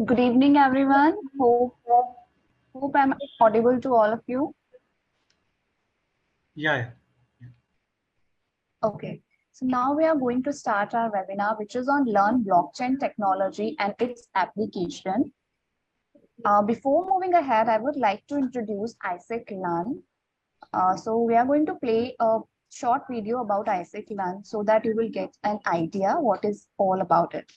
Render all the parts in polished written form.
Good evening, everyone. Hope I'm audible to all of you. Yeah. Okay. So now we are going to start our webinar, which is on learn blockchain technology and its application. Before moving ahead, I would like to introduce Aisect Learn. So we are going to play a short video about Aisect Learn so that you will get an idea what is all about it.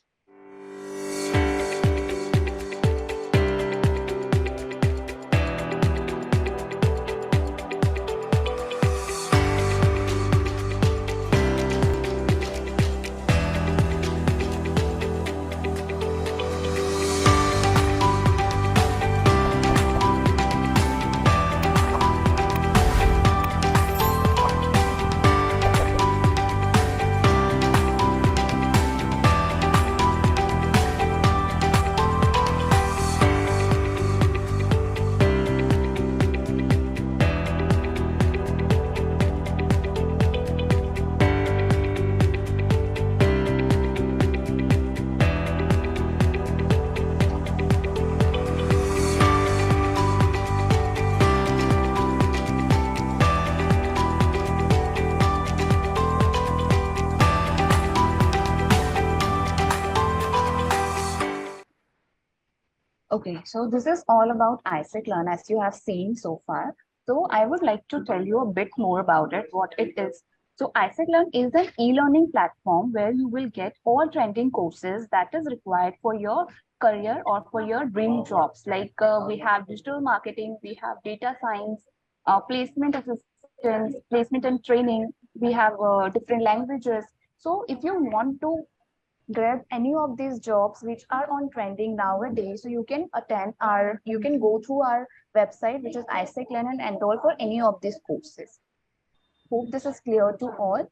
Okay, so this is all about Aisect Learn as you have seen so far. So I would like to tell you a bit more about it, what it is. So Aisect Learn is an e-learning platform where you will get all trending courses that is required for your career or for your dream jobs. Like we have digital marketing, we have data science, placement assistance, placement and training. We have different languages. So if you want to grab any of these jobs which are on trending nowadays, so you can you can go through our website, which is Aisect Learn, and enroll for any of these courses. Hope this is clear to all.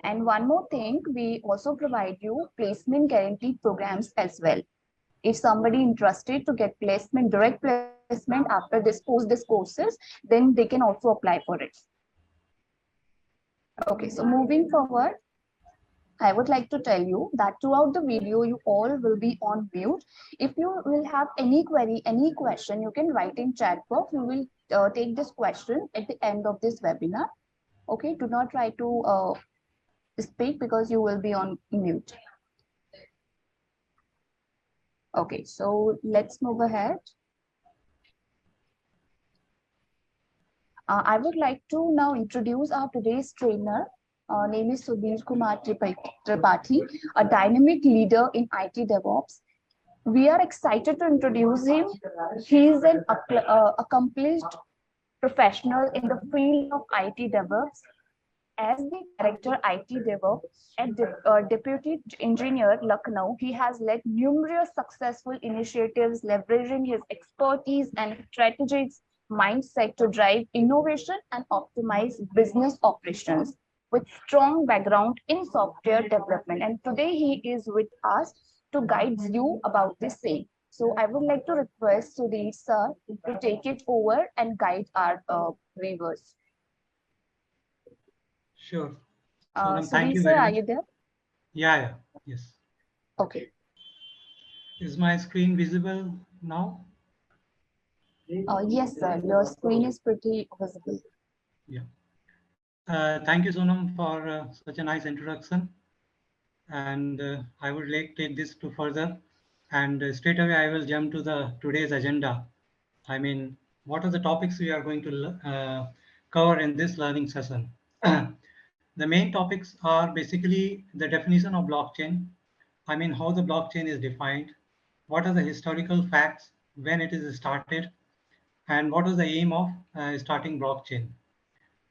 And one more thing, we also provide you placement guarantee programs as well. If somebody interested to get placement, direct placement after these courses, then they can also apply for it. Okay, so moving forward, I would like to tell you that throughout the video, you all will be on mute. If you will have any query, any question, you can write in chat box. We will take this question at the end of this webinar. Okay, do not try to speak because you will be on mute. Okay, so let's move ahead. I would like to now introduce our today's trainer. Name is Sudhir Tripathi, a dynamic leader in IT DevOps. We are excited to introduce him. He is an accomplished professional in the field of IT DevOps. As the director IT DevOps at Deputy Engineer Lucknow, he has led numerous successful initiatives leveraging his expertise and strategic mindset to drive innovation and optimize business operations with strong background in software development. And today he is with us to guide you about the same. So I would like to request Sudhir sir to take it over and guide our viewers. Sure. Sonam, thank Sudhir you sir, very are much. you there? Yeah. Yes. Okay. Is my screen visible now? Yes, sir. Your screen is pretty visible. Yeah. Thank you, Sonam, for such a nice introduction. And I would like to take this to further. And straight away, I will jump to the today's agenda. I mean, what are the topics we are going to cover in this learning session? The main topics are basically the definition of blockchain. I mean, how the blockchain is defined, what are the historical facts, when it is started, and what is the aim of starting blockchain,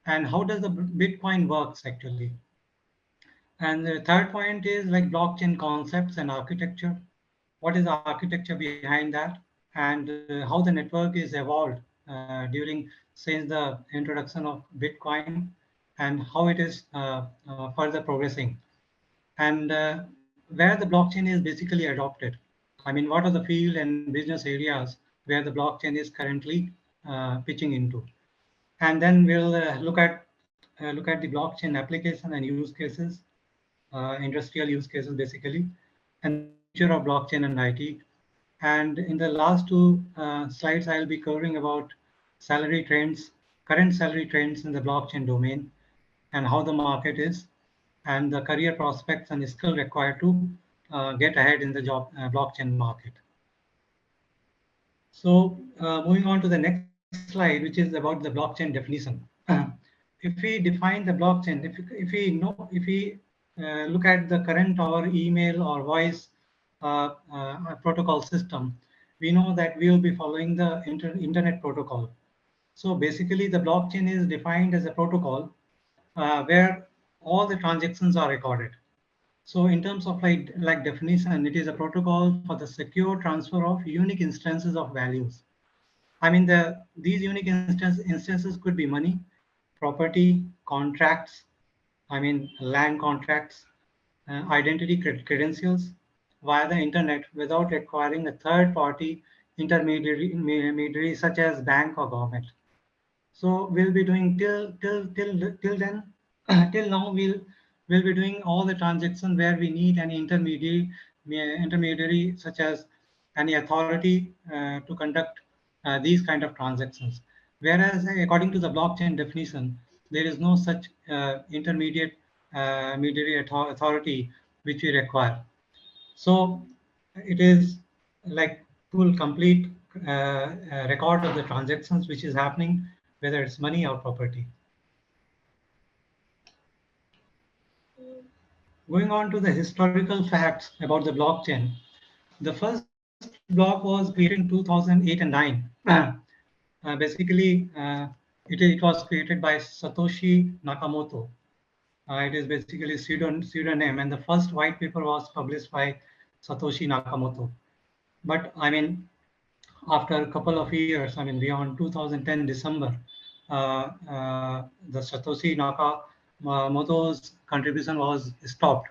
and how does the Bitcoin works actually. And the third point is like blockchain concepts and architecture. What is the architecture behind that, and how the network is evolved during since the introduction of Bitcoin, and how it is further progressing, and where the blockchain is basically adopted. I mean, what are the field and business areas where the blockchain is currently pitching into, and then we'll look at the blockchain application and use cases, industrial use cases basically, and the future of blockchain and IT. And in the last two slides, I'll be covering about salary trends, current salary trends in the blockchain domain, and how the market is, and the career prospects and skill required to get ahead in the job blockchain market. So moving on to the next slide, which is about the blockchain definition. If we define the blockchain, if we look at the current or email or voice protocol system, we know that we will be following the internet protocol. So basically, the blockchain is defined as a protocol where all the transactions are recorded. So in terms of like definition, it is a protocol for the secure transfer of unique instances of values. I mean, these unique instances could be money, property, contracts, I mean, land contracts, identity credentials via the internet without requiring a third party intermediary such as bank or government. So we'll be doing till then till now we'll be doing all the transactions where we need an intermediary such as any authority to conduct these kind of transactions. Whereas according to the blockchain definition, there is no such intermediate mediary authority which we require. So it is like full complete record of the transactions which is happening, whether it's money or property. Going on to the historical facts about the blockchain, the first block was created in 2008 and 9. Basically, it was created by Satoshi Nakamoto. It is basically pseudonym, and the first white paper was published by Satoshi Nakamoto. But I mean, after a couple of years, I mean, beyond 2010 December, the Satoshi Nakamoto's contribution was stopped.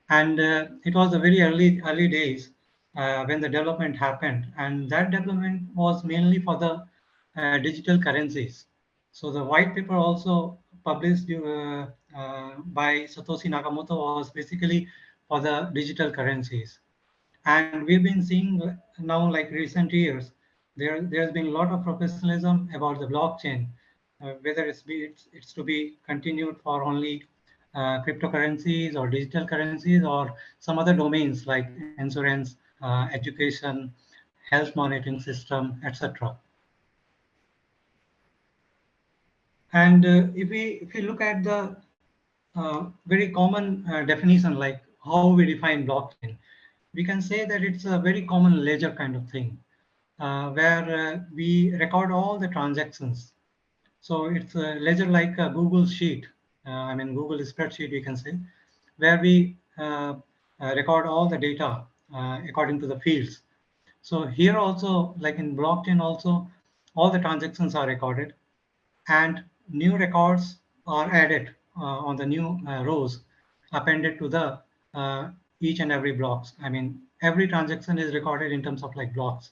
And it was the very early days when the development happened. And that development was mainly for the digital currencies. So the white paper also published by Satoshi Nakamoto was basically for the digital currencies. And we've been seeing now, like recent years, there's been a lot of professionalism about the blockchain, whether it's to be continued for only cryptocurrencies or digital currencies or some other domains like insurance, education, health monitoring system, etc. And if we look at the very common definition, like how we define blockchain, we can say that it's a very common ledger kind of thing, where we record all the transactions. So it's a ledger like a Google sheet, I mean Google spreadsheet, we can say, where we record all the data according to the fields. So here also, like in blockchain also, all the transactions are recorded and new records are added on the new rows appended to the each and every blocks. I mean, every transaction is recorded in terms of like blocks.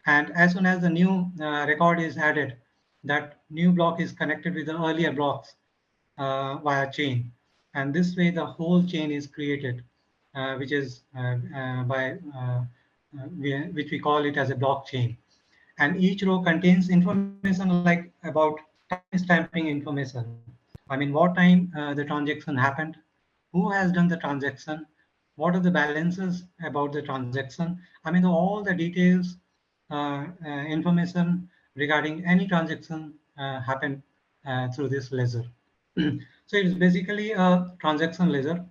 And as soon as the new record is added, that new block is connected with the earlier blocks via chain. And this way, the whole chain is created, which is which we call it as a blockchain. And each row contains information like about time-stamping information. I mean, what time the transaction happened, who has done the transaction, what are the balances about the transaction. I mean, all the details, information regarding any transaction happened through this ledger. So it's basically a transaction ledger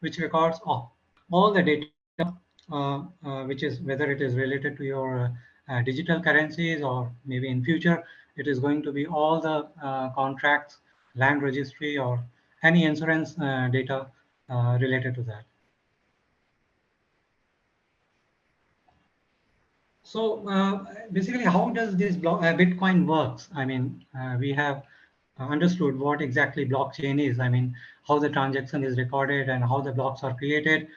which records all the data, which is whether it is related to your digital currencies or maybe in future it is going to be all the contracts, land registry, or any insurance data related to that. So basically, how does this Bitcoin works? I mean, we have understood what exactly blockchain is. I mean, how the transaction is recorded and how the blocks are created,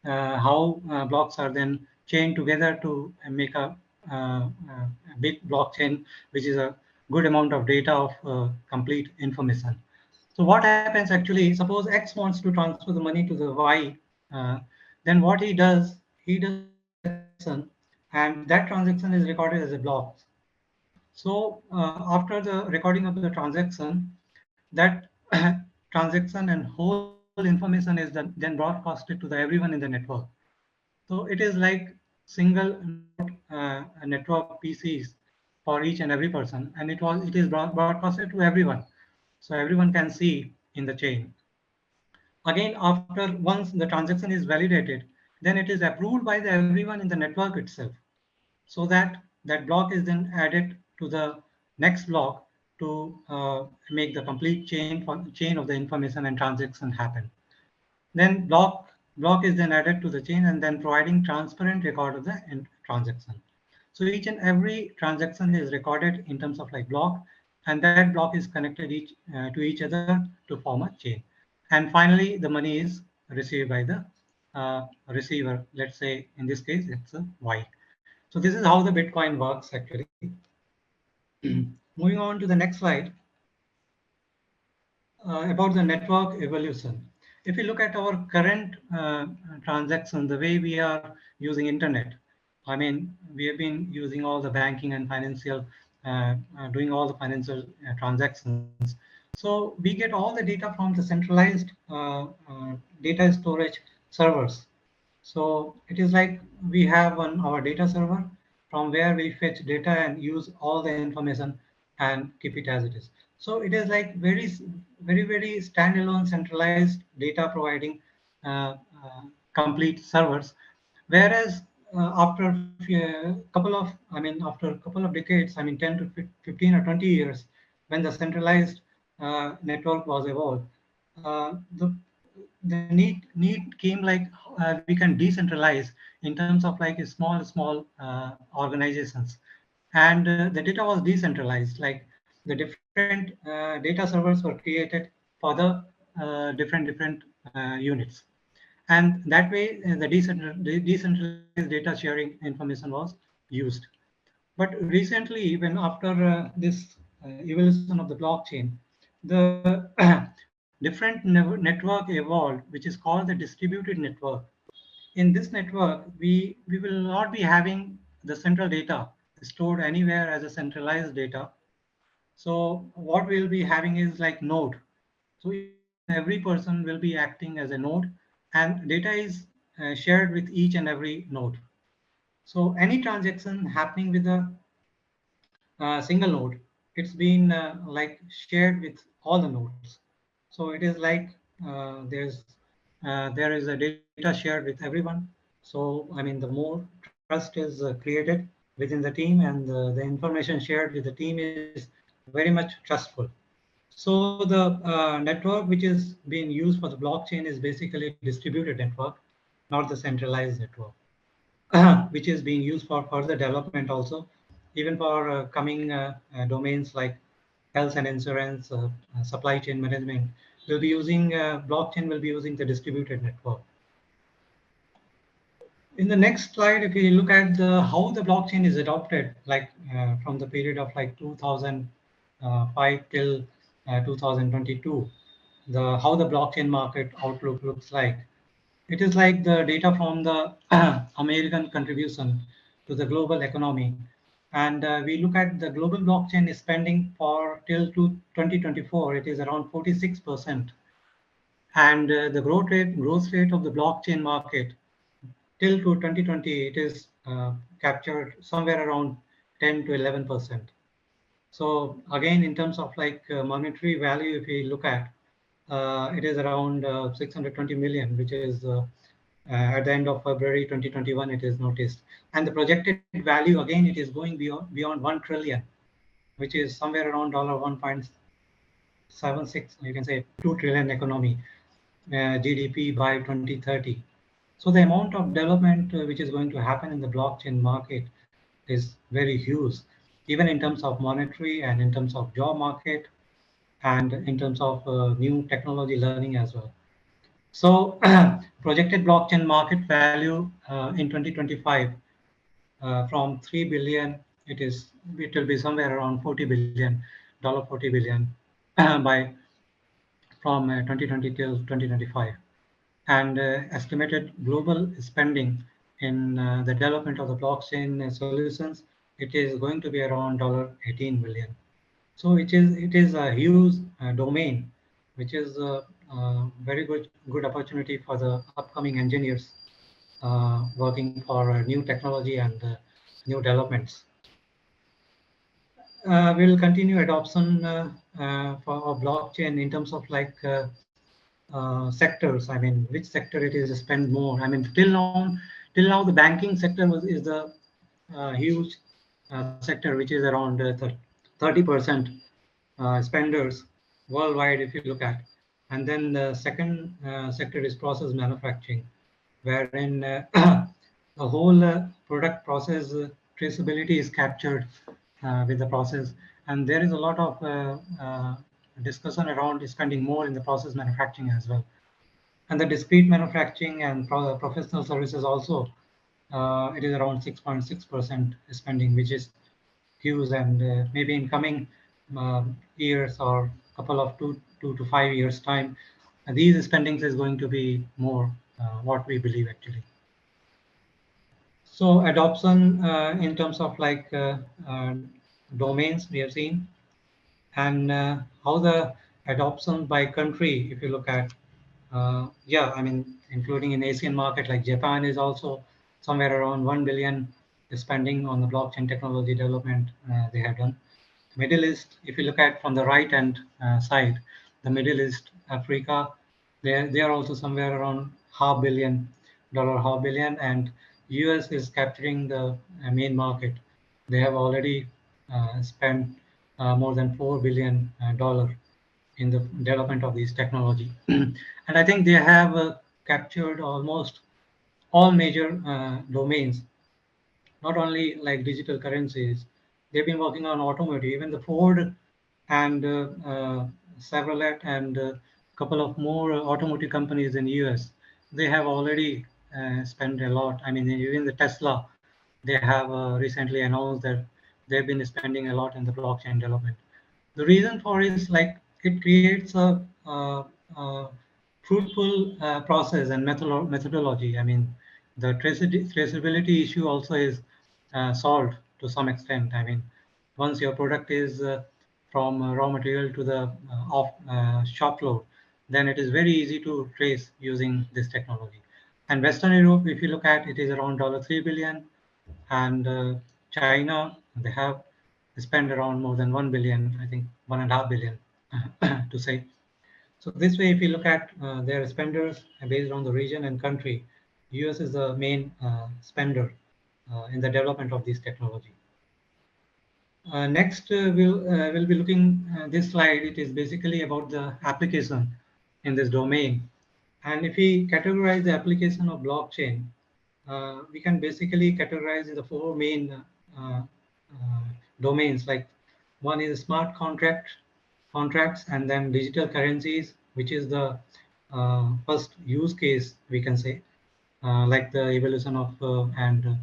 how blocks are then chained together to make a big blockchain, which is a good amount of data of complete information. So what happens actually, suppose X wants to transfer the money to the Y, Then what he does a transaction, and that transaction is recorded as a block. So after the recording of the transaction, that transaction and whole information is then broadcasted to the everyone in the network. So it is like single network PCs for each and every person, and it is broadcasted to everyone, so everyone can see in the chain. Again, after once the transaction is validated, then it is approved by the everyone in the network itself, so that that block is then added to the next block to make the complete chain of the information and transaction happen. Then block is then added to the chain and then providing transparent record of the transaction. So each and every transaction is recorded in terms of like block, and that block is connected to each other to form a chain. And finally, the money is received by the receiver. Let's say in this case, it's a Y. So this is how the Bitcoin works actually. Moving on to the next slide, about the network evolution. If you look at our current transaction, the way we are using internet, I mean, we have been using all the banking and financial, doing all the financial transactions. So we get all the data from the centralized data storage servers. So it is like we have on our data server from where we fetch data and use all the information and keep it as it is. So it is like very standalone centralized data providing complete servers. Whereas after a couple of, I mean, after a couple of decades, I mean, 10 to 15 or 20 years, when the centralized network was evolved, the need came like we can decentralize in terms of like small organizations, and the data was decentralized, like the different data servers were created for the different units, and that way the decentralized data sharing information was used. But recently, when after this evolution of the blockchain, the different network evolved, which is called the distributed network. In this network, we will not be having the central data stored anywhere as a centralized data. So what we'll be having is like node. So each and every person will be acting as a node, and data is shared with each and every node. So any transaction happening with a single node, it's been like shared with all the nodes. So it is like there is a data shared with everyone. So I mean, the more trust is created within the team, and the information shared with the team is very much trustful. So the network which is being used for the blockchain is basically a distributed network, not the centralized network. Which is being used for further development also, even for coming domains like health and insurance, supply chain management. We'll be using blockchain. Will be using the distributed network. In the next slide, if you look at the how the blockchain is adopted, like from the period of like 2005 till 2022, the how the blockchain market outlook looks like. It is like the data from the American contribution to the global economy. And we look at the global blockchain spending for till to 2024, it is around 46%. And the growth rate of the blockchain market till to 2020, it is captured somewhere around 10 to 11%. So again, in terms of like monetary value, if we look at, it is around 620 million, which is at the end of February 2021, it is noticed. And the projected value, again, it is going beyond 1 trillion, which is somewhere around $1.76, you can say 2 trillion economy, GDP by 2030. So the amount of development which is going to happen in the blockchain market is very huge, even in terms of monetary and in terms of job market and in terms of new technology learning as well. So projected blockchain market value in 2025 from 3 billion, it will be somewhere around 40 billion, dollar 40 billion by from 2020 till 2025. and estimated global spending in the development of the blockchain solutions, it is going to be around $18 billion. So it is a huge domain, which is a, very good opportunity for the upcoming engineers working for new technology and new developments. We'll continue adoption for blockchain in terms of like sectors. I mean, which sector it is spend more. I mean, till now the banking sector is the huge sector, which is around 30% spenders worldwide, if you look at. And then the second sector is process manufacturing, wherein the whole product process traceability is captured with the process. And there is a lot of discussion around spending more in the process manufacturing as well. And the discrete manufacturing and professional services also, it is around 6.6% spending, which is huge. And maybe in coming years or couple of 2 to 5 years time, these spendings is going to be more, what we believe actually. So adoption in terms of like domains we have seen, and how the adoption by country, if you look at, yeah, I mean, including in Asian market, like Japan is also somewhere around 1 billion spending on the blockchain technology development they have done. Middle East, if you look at from the right hand side, the Middle East, Africa, they are also somewhere around $500 million, and US is capturing the main market. They have already spent more than $4 billion in the development of these technology. And I think they have captured almost all major domains, not only like digital currencies. They've been working on automotive, even the Ford and Chevrolet and a couple of more automotive companies in US. They have already spent a lot. I mean, even the Tesla, they have recently announced that they've been spending a lot in the blockchain development. The reason for is like it creates a fruitful process and methodology. I mean, the traceability issue also is solved to some extent. I mean, once your product is from raw material to the off shop floor, then it is very easy to trace using this technology. And Western Europe, if you look at, it is around $3 billion, and China, they have spent around more than 1 billion, I think 1.5 billion to say. So this way, if you look at their spenders based on the region and country, US is the main spender in the development of this technology. Next, we'll be looking this slide. It is basically about the application in this domain. And if we categorize the application of blockchain, we can basically categorize in the four main domains. Like one is smart contracts, and then digital currencies, which is the first use case we can say, like the evolution of and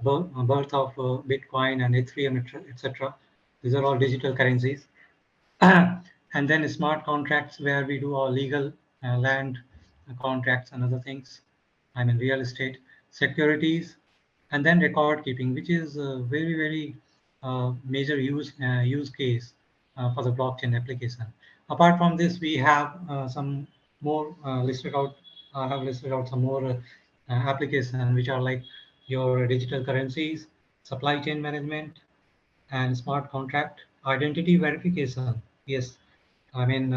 birth of Bitcoin and Ethereum, etc. These are all digital currencies. And then smart contracts, where we do all legal land contracts and other things. I mean, real estate, securities, and then record keeping, which is a very major use case for the blockchain application. Apart from this, we have some more listed out. I have listed out some more applications, which are like your digital currencies, supply chain management, and smart contract identity verification. Yes, I mean,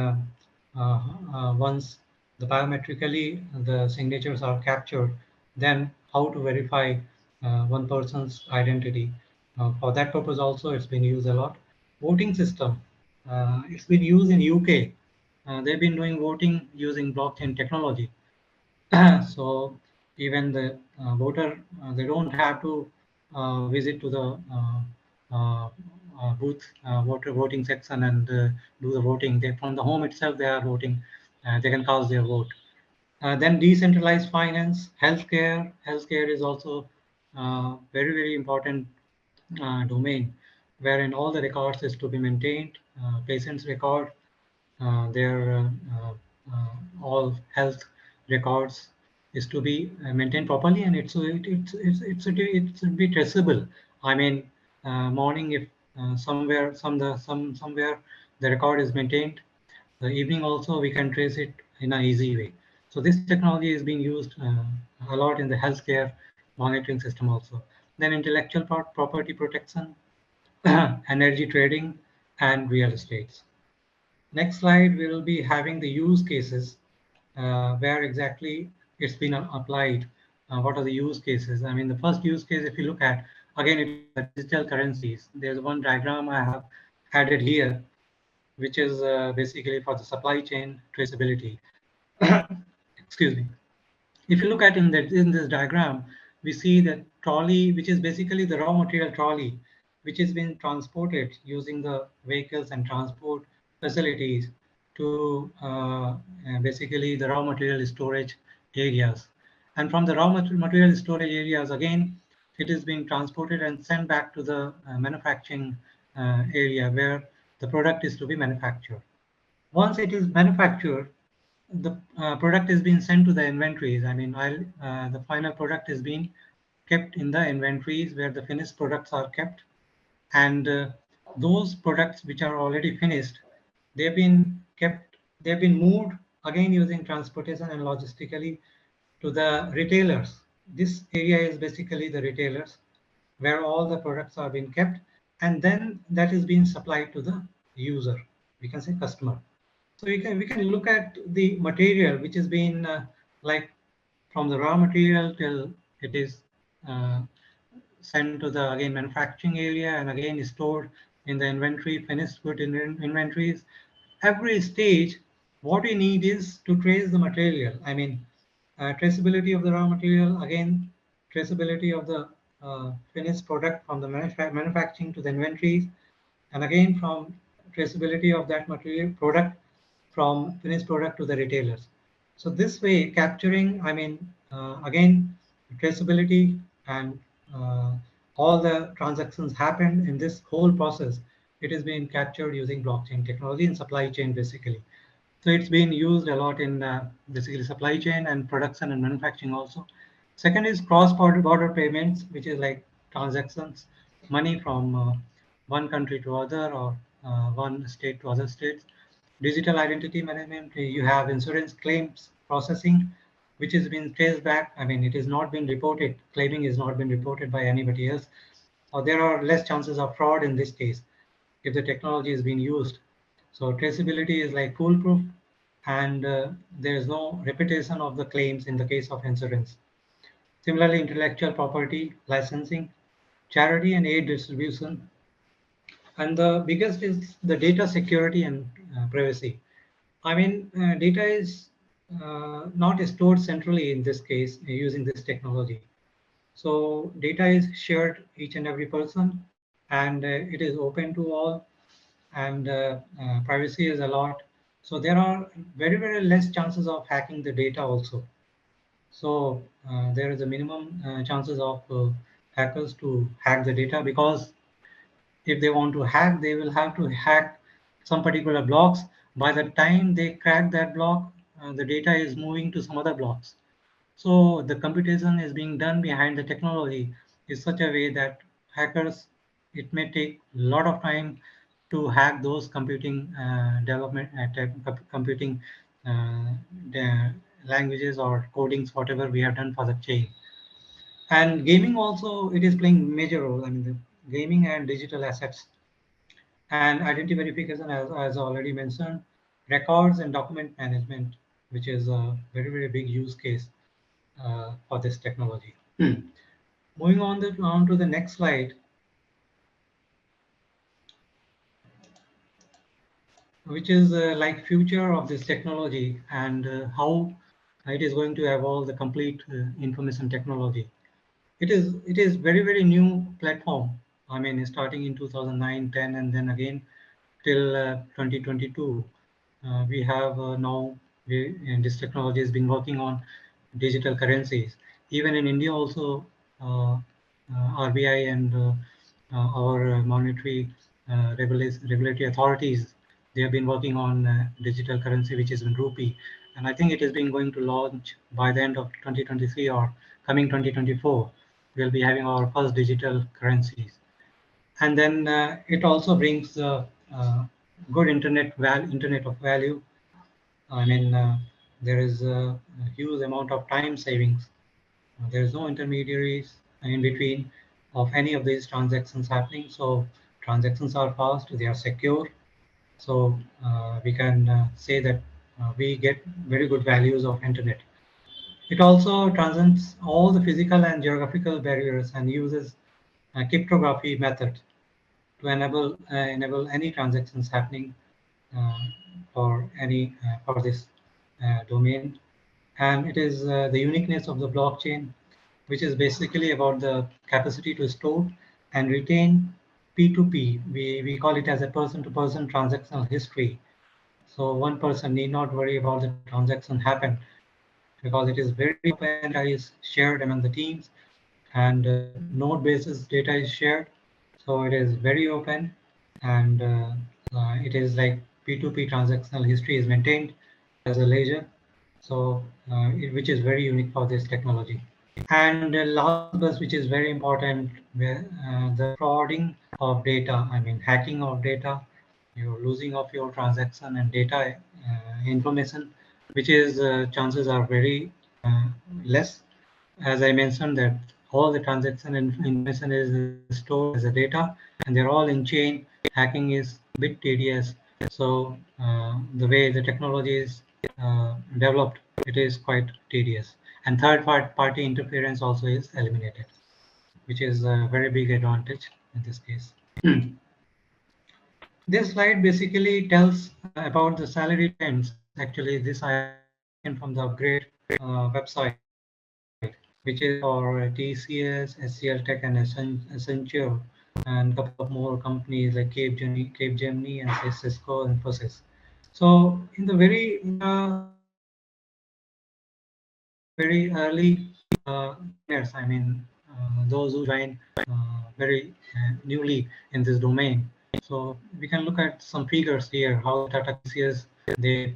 once the biometrically the signatures are captured, then how to verify one person's identity. For that purpose also, it's been used a lot. Voting system, it's been used in UK. They've been doing voting using blockchain technology. So even the voter, they don't have to visit to the booth, voting section, and do the voting. They, from the home itself, they are voting. They can cast their vote. Then decentralized finance, healthcare. Healthcare is also very important domain, wherein all the records is to be maintained. Patients record their all health records is to be maintained properly, and it should be traceable. I mean, morning if somewhere the record is maintained, the evening also we can trace it in an easy way. So this technology is being used a lot in the healthcare monitoring system also. Then intellectual property protection, energy trading, and real estates. Next slide, we will be having the use cases, where exactly it's been applied. What are the use cases? I mean, the first use case, if you look at, again, it is digital currencies. There's one diagram I have added here, which is basically for the supply chain traceability. Excuse me. If you look at in this diagram, we see that trolley, which is basically the raw material trolley, which is being transported using the vehicles and transport facilities to basically the raw material storage areas. And from the raw material storage areas, again, it is being transported and sent back to the manufacturing area where the product is to be manufactured. Once it is manufactured, the product is being sent to the inventories. I mean, the final product is being kept in the inventories where the finished products are kept, and those products which are already finished, they've been kept, they've been moved again using transportation and logistically to the retailers. This area is basically the retailers where all the products are being kept, and then that is being supplied to the user. We can say customer. So we can look at the material which has been like from the raw material till it is uh, sent to the again manufacturing area and again stored in the inventory, finished good inventories. Every stage, what we need is to trace the material. I mean, traceability of the raw material, again, traceability of the finished product from the manufacturing to the inventories, and again from traceability of that material product from finished product to the retailers. So this way, capturing, I mean, again, traceability and uh, all the transactions happened in this whole process. It is being captured using blockchain technology in supply chain, basically. So it's been used a lot in basically supply chain and production and manufacturing also. Second is cross-border payments, which is like transactions, money from one country to other or one state to other states. Digital identity management, you have insurance claims processing, which has been traced back. I mean, it has not been reported, claiming is not been reported by anybody else. Or there are less chances of fraud in this case if the technology is being used. So traceability is like foolproof, and there is no repetition of the claims in the case of insurance. Similarly, intellectual property, licensing, charity and aid distribution. And the biggest is the data security and privacy. I mean, data is not stored centrally in this case using this technology. So data is shared each and every person, and it is open to all, and privacy is a lot. So there are very less chances of hacking the data also. So there is a minimum chances of hackers to hack the data, because if they want to hack, they will have to hack some particular blocks. By the time they crack that block, the data is moving to some other blocks. So the computation is being done behind the technology is such a way that hackers, it may take a lot of time to hack those computing development, computing uh, the languages or codings, whatever we have done for the chain. And gaming also, it is playing major role. I mean, the gaming and digital assets and identity verification, as already mentioned, records and document management, which is a very big use case for this technology. Moving on to the next slide, which is like future of this technology and how it is going to evolve the complete information technology. It is very new platform. I mean, starting in 2009, 10, and then again till 2022, we have now this technology has been working on digital currencies. Even in India also, RBI and our monetary regulatory authorities, they have been working on digital currency, which is in rupee, and I think it is being going to launch by the end of 2023 or coming 2024. We'll be having our first digital currencies, and then it also brings good internet of value. I mean, there is a huge amount of time savings. There is no intermediaries in between of any of these transactions happening. So transactions are fast, they are secure. So we can say that we get very good values of internet. It also transcends all the physical and geographical barriers and uses a cryptography method to enable any transactions happening uh, for this domain. And it is the uniqueness of the blockchain, which is basically about the capacity to store and retain P2P. We call it as a person-to-person transactional history. So one person need not worry about the transaction happen because it is very open, data is shared among the teams, and node basis data is shared. So it is very open, and it is like P2P transactional history is maintained as a ledger. So which is very unique for this technology. And last bus, which is very important, the frauding of data, I mean hacking of data, your losing of your transaction and data information, which is chances are very uh, less. As I mentioned that all the transaction information is stored as a data and they're all in chain. Hacking is a bit tedious. So the way the technology is developed, it is quite tedious. And party interference also is eliminated, which is a very big advantage in this case. This slide basically tells about the salary trends. Actually, this I have taken from the Upgrade website, which is for TCS, SCL Tech, and Accenture, and a couple of more companies like Capgemini, and Cisco and Infosys. So in the very early joiners, I mean those who join very newly in this domain. So we can look at some figures here. How the Tata TCS, they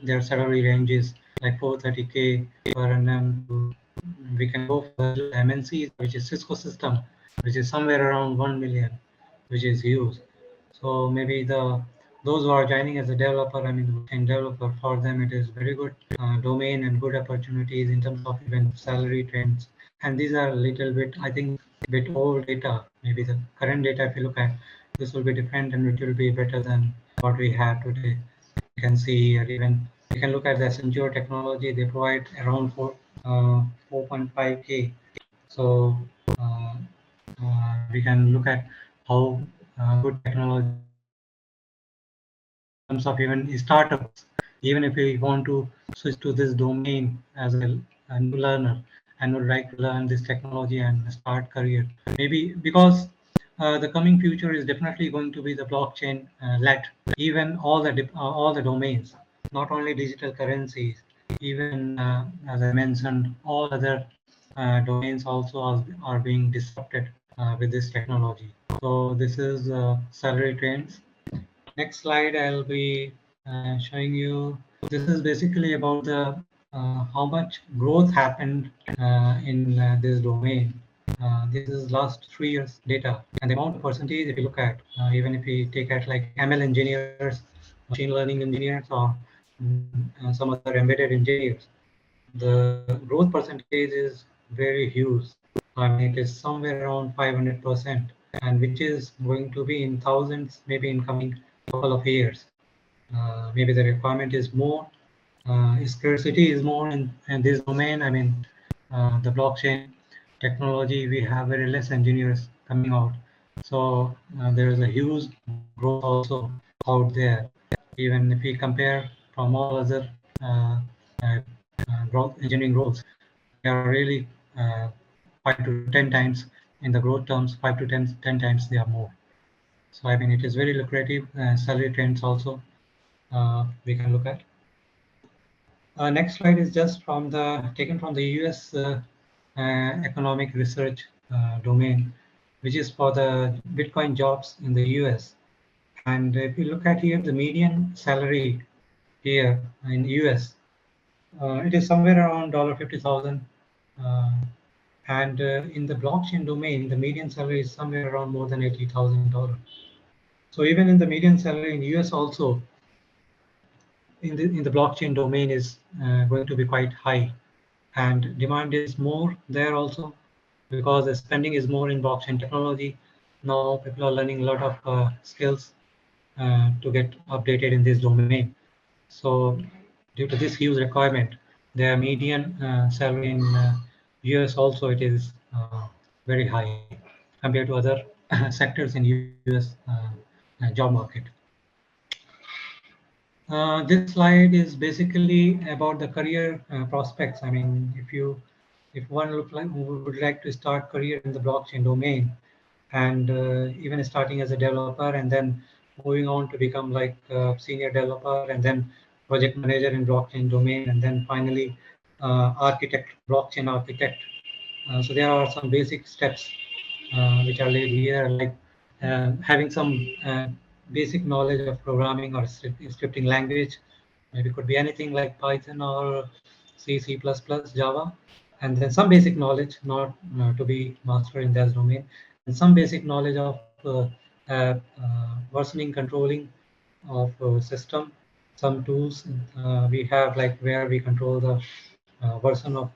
their salary ranges like 430K per annum to, we can go for the MNCs, which is Cisco system, which is somewhere around 1 million, which is huge. So maybe those who are joining as a developer, I mean, the blockchain developer, for them it is very good domain and good opportunities in terms of even salary trends. And these are a little bit, I think, bit old data. Maybe the current data, if you look at, this will be different and it will be better than what we have today. You can see, or even you can look at the Accenture technology. They provide around 4.5K. So uh, we can look at how good technology is in terms of even startups. Even if we want to switch to this domain as a new learner and would like to learn this technology and start career, maybe because the coming future is definitely going to be the blockchain led. Even all the domains, not only digital currencies, even as I mentioned, all other domains also are being disrupted with this technology. So this is salary trends. Next slide, I'll be showing you. This is basically about the how much growth happened in this domain. This is last 3 years data, and the amount of percentage, if you look at, even if we take at like ML engineers, machine learning engineers, or some other embedded engineers, the growth percentage is very huge. I mean, it is somewhere around 500%, and which is going to be in thousands, maybe in coming couple of years. Maybe the requirement is more, scarcity is more in this domain. I mean, the blockchain technology, we have very less engineers coming out. So there is a huge growth also out there. Even if we compare from all other uh, uh, growth engineering roles, they are really 5 to 10 times in the growth terms, 5 to 10 times they are more. So I mean, it is very lucrative. Salary trends also we can look at. Next slide is just from the taken from the US economic research domain, which is for the Bitcoin jobs in the US. And if you look at here, the median salary here in US, it is somewhere around $50,000. Uh, and in the blockchain domain, the median salary is somewhere around more than $80,000. So even in the median salary in US also, in the blockchain domain is going to be quite high, and demand is more there also because the spending is more in blockchain technology. Now people are learning a lot of skills to get updated in this domain. So due to this huge requirement, their median salary in US also it is very high compared to other sectors in US job market. This slide is basically about the career prospects. I mean, if one would like to start career in the blockchain domain, and even starting as a developer and then moving on to become like a senior developer and then project manager in blockchain domain and then finally architect, blockchain architect. So there are some basic steps which are laid here, like having some basic knowledge of programming or scripting language. Maybe could be anything like Python or C, C++, Java, and then some basic knowledge, not to be master in that domain, and some basic knowledge of versioning, controlling of system, some tools we have like where we control the version of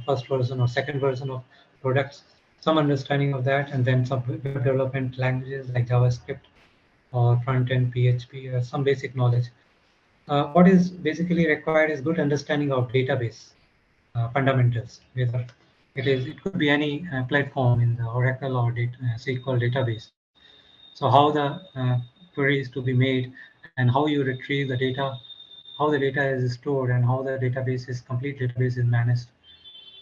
first version or second version of products, some understanding of that, and then some web development languages like JavaScript or front end PHP, some basic knowledge. What is basically required is good understanding of database fundamentals, whether it could be any platform in the Oracle or SQL database. So how the query is to be made and how you retrieve the data, how the data is stored, and how the database is complete database is managed.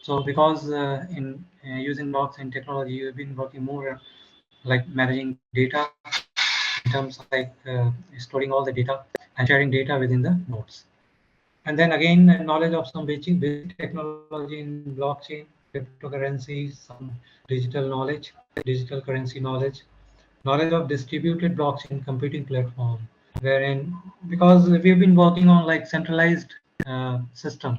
So because in using blockchain technology, you've been working more like managing data in terms of like storing all the data and sharing data within the nodes. And then again, knowledge of some basic technology in blockchain, cryptocurrencies, some digital knowledge, digital currency knowledge, knowledge of distributed blockchain computing platform, wherein because we've been working on like centralized system,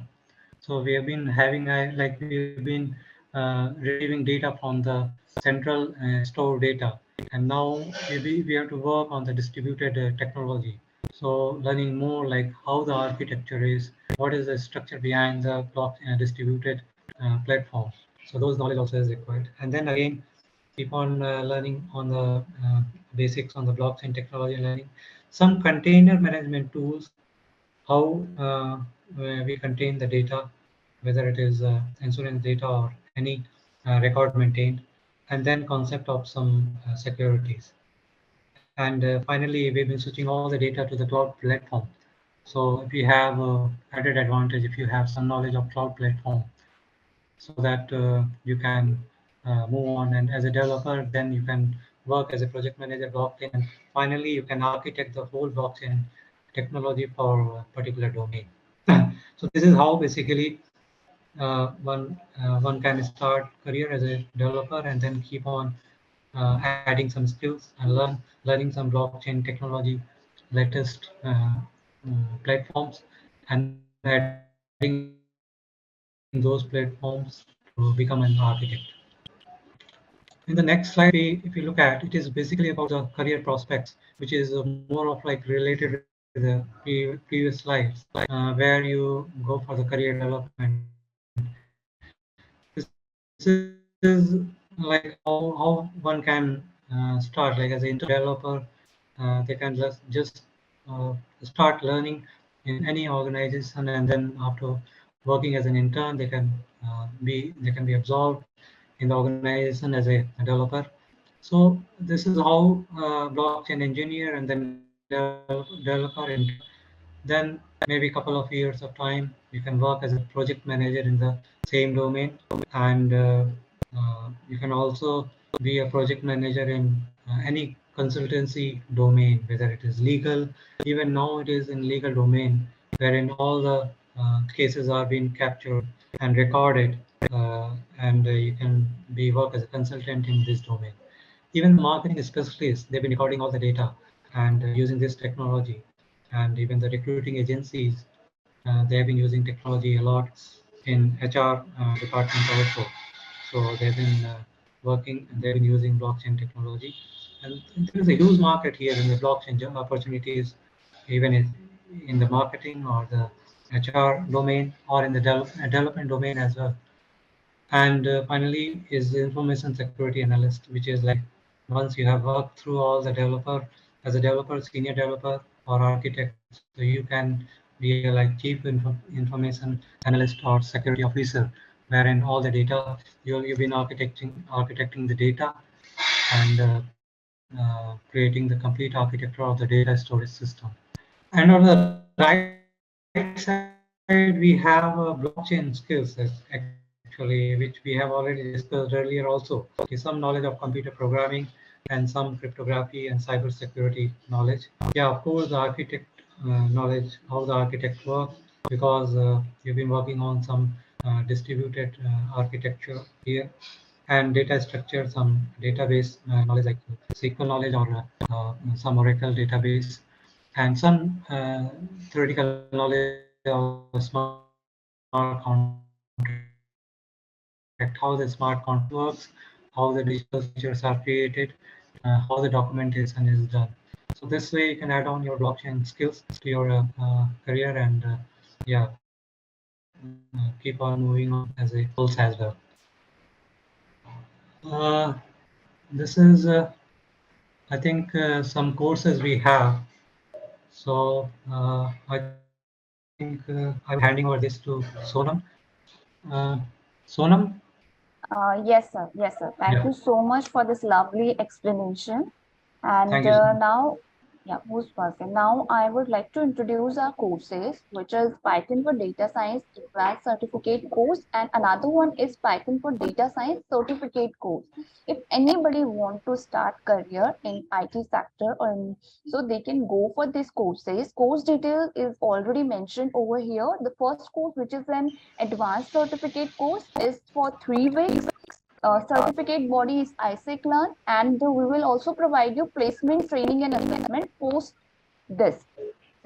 so we have been having like we've been retrieving data from the central store data, and now we have to work on the distributed technology. So learning more like how the architecture is, what is the structure behind the block distributed platform. So those knowledge also is required. And then again, keep on learning on the basics on the blockchain technology, learning some container management tools, how we contain the data, whether it is insurance data or any record maintained, and then concept of some securities. And finally, we've been switching all the data to the cloud platform. So if you have added advantage, if you have some knowledge of cloud platform, so that you can move on, and as a developer then you can work as a project manager blockchain, and finally you can architect the whole blockchain technology for a particular domain. So this is how basically one can start career as a developer and then keep on adding some skills and learning some blockchain technology latest platforms, and then adding those platforms to become an architect. In the next slide, if you look at, it is basically about the career prospects, which is more of like related with the previous slides, where you go for the career development. This is like how one can start like as an intern developer. They can just start learning in any organization, and then after working as an intern, they can be absorbed in the organization as a developer. So this is how blockchain engineer and then developer intern. Then maybe a couple of years of time, you can work as a project manager in the same domain, and you can also be a project manager in any consultancy domain, whether it is legal. Even now it is in legal domain, wherein all the cases are being captured and recorded, and you can be work as a consultant in this domain. Even the marketing specialists, they've been recording all the data, and using this technology. And even the recruiting agencies, they have been using technology a lot in HR department also. So they've been working and they've been using blockchain technology. And there is a huge market here in the blockchain job opportunities, even in the marketing or the HR domain or in the development domain as well. And finally is the information security analyst, which is like once you have worked through all the developer as a developer, senior developer or architect, so you can be a like chief information analyst or security officer, wherein all the data you've been architecting the data and creating the complete architecture of the data storage system. And on the right side, we have blockchain skills, actually, which we have already discussed earlier also. Okay, some knowledge of computer programming and some cryptography and cybersecurity knowledge. Yeah, of course, the architect knowledge, how the architect work, because you've been working on some distributed architecture here, and data structure, some database knowledge like SQL knowledge or some Oracle database, and some theoretical knowledge of smart contract, how the smart contract works, how the digital signatures are created, how the documentation is done. So this way you can add on your blockchain skills to your career and yeah, keep on moving on as a goals as well. This is I think some courses we have. So I think I will be handing over this to Sonam. Sonam, Yes, sir. Yes, sir. yeah, Thank you so much for this lovely explanation. And thank you so much. now, yeah, most welcome. Now, I would like to introduce our courses, which is Python for Data Science Advanced Certificate course, and another one is Python for Data Science Certificate course. If anybody want to start career in IT sector, or so they can go for these courses. Course detail is already mentioned over here. The first course, which is an advanced certificate course, is for 3 weeks. Certificate body is Aisect Learn, and we will also provide you placement training and assessment post this.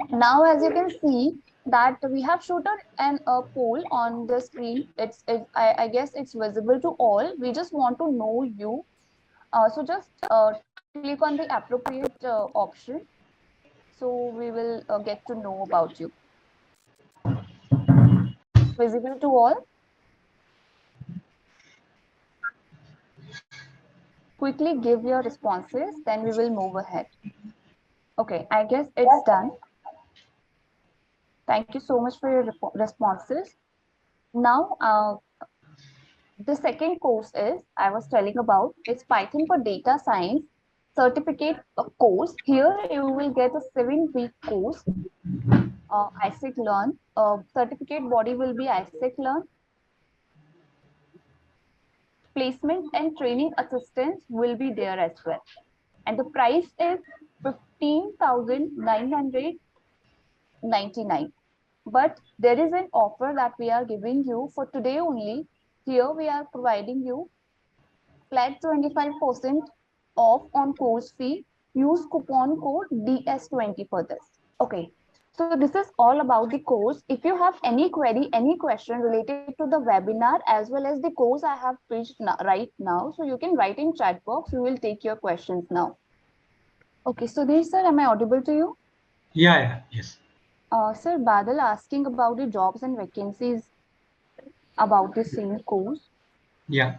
Now, as you can see that we have shot an a poll on the screen. I guess it's visible to all. We just want to know you. So just click on the appropriate option. So we will get to know about you. Visible to all. Quickly give your responses. Then we will move ahead. Okay, I guess it's done. Thank you so much for your responses. Now, the second course is I was telling about it's Python for Data Science certificate course. Here you will get a 7-week course. Isaac Learn. Certificate body will be Isaac Learn. Placement and training assistance will be there as well. And the price is 15,999. But there is an offer that we are giving you for today only. Here we are providing you flat 25% off on course fee. Use coupon code DS20 for this. Okay. So this is all about the course. If you have any query, any question related to the webinar as well as the course I have pitched right now, so you can write in chat box. We will take your questions now. Okay. So Sudhir sir, am I audible to you? Yeah, yes. Sir, Badal asking about the jobs and vacancies about the same course. Yeah.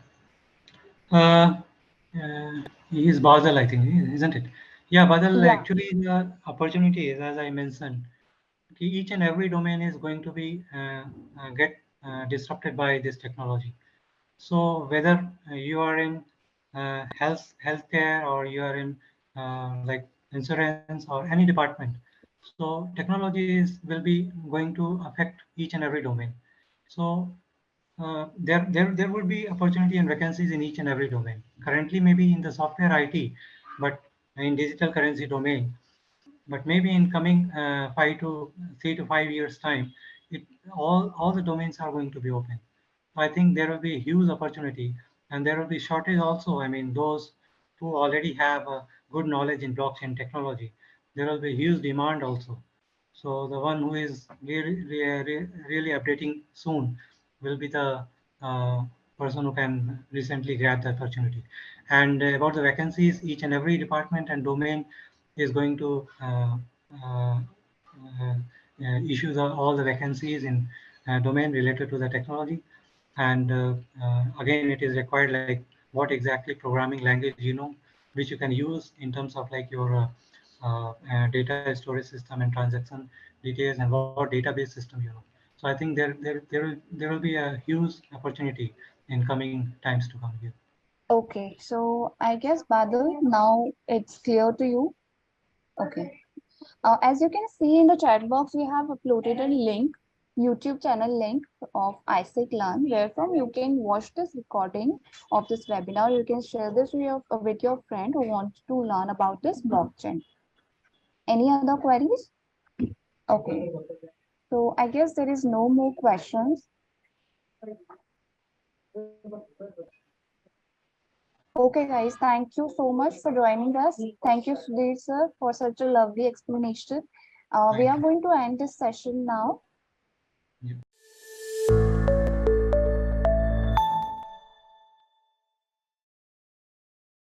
Uh, he is Badal, I think, isn't it? Yeah, Badal, Yeah. actually, the opportunity is, as I mentioned, each and every domain is going to be get disrupted by this technology. So whether you are in healthcare or you are in like insurance or any department, so technologies will be going to affect each and every domain. So there would be opportunity and vacancies in each and every domain. Currently, maybe in the software IT, but in digital currency domain. But maybe in coming 3 to 5 years time, it all the domains are going to be open. I think there will be a huge opportunity, and there will be shortage also. I mean, those who already have a good knowledge in blockchain technology, there will be huge demand also. So the one who is really updating soon will be the uh, person who can recently grab the opportunity. And about the vacancies, each and every department and domain is going to uh, issue all the vacancies in domain related to the technology. And again, it is required like what exactly programming language you know, which you can use in terms of like your data storage system and transaction details, and what database system you know. So I think there will be a huge opportunity in coming times to come here. Okay, so I guess Badal, now it's clear to you. Okay. As you can see in the chat box, we have uploaded a link, YouTube channel link of Aisect Learn, where from you can watch this recording of this webinar. You can share this with your friend who wants to learn about this blockchain. Any other queries? Okay. So I guess there is no more questions. Okay, guys, thank you so much for joining us. Thank you, Sudhir sir, for such a lovely explanation. We Thank are you. going to end this session now. Yeah.